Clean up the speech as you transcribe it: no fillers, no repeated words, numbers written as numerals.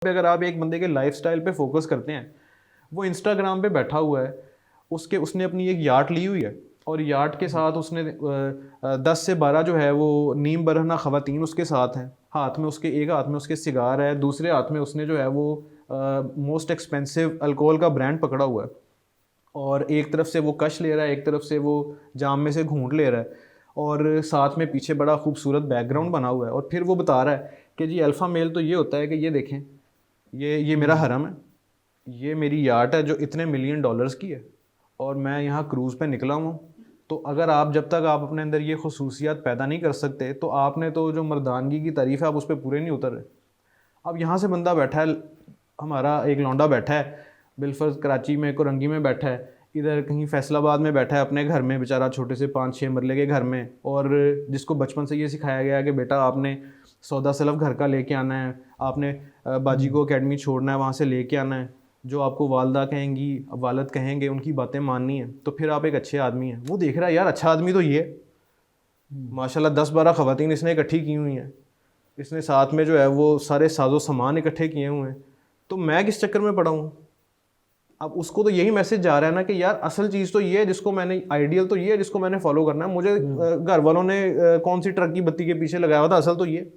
पे अगर आप एक बंदे के लाइफस्टाइल पे फोकस करते हैं, वो इंस्टाग्राम पे बैठा हुआ है, उसने अपनी एक याट ली हुई है और याट के साथ उसने 10 से 12 जो है वो नीम बरहना ख़वातीन उसके साथ हैं। हाथ में उसके एक हाथ में उसके सिगार है, दूसरे हाथ में उसने जो है वो मोस्ट एक्सपेंसिव अल्कोहल का ब्रांड पकड़ा हुआ है और एक तरफ से वो कश ले रहा है, एक तरफ से वो जाम में से घूंट ले रहा है और साथ में पीछे बड़ा खूबसूरत बैकग्राउंड बना हुआ है। और फिर वो बता रहा है कि जी अल्फ़ा मेल तो ये होता है कि ये देखें, ये मेरा हरम है, ये मेरी याट है जो इतने मिलियन डॉलर्स की है और मैं यहाँ क्रूज़ पे निकला हूँ। तो अगर आप जब तक आप अपने अंदर ये खसूसियात पैदा नहीं कर सकते तो आपने तो जो मर्दानगी की तारीफ़ है आप उस पर पूरे नहीं उतर रहे। अब यहाँ से बंदा बैठा है, हमारा एक लौंडा बैठा है बिलफर्ज कराची में कोरंगी में बैठा है, इधर कहीं फैसलाबाद में बैठा है अपने घर में बेचारा छोटे से 5-6 मरले के घर में, और जिसको बचपन से ये सिखाया गया है कि बेटा आपने सौदा सलफ घर का लेके आना है, आपने बाजी को एकेडमी छोड़ना है, वहाँ से लेके आना है, जो आपको वालदा कहेंगी वालद कहेंगे उनकी बातें माननी है, तो फिर आप एक अच्छे आदमी हैं। वो देख रहा है यार अच्छा आदमी तो ये माशाल्लाह 10-12 ख़वातीन इसने इकट्ठी की हुई हैं, इसने साथ में जो है वो सारे साजो सामान इकट्ठे किए हुए हैं, तो मैं किस चक्कर में पड़ा हूँ। अब उसको तो यही मैसेज जा रहा है ना कि यार असल चीज़ तो ये है जिसको मैंने, आइडियल तो ये है जिसको मैंने फॉलो करना है। मुझे घर वालों ने कौन सी ट्रक की बत्ती के पीछे लगाया हुआ था, असल तो ये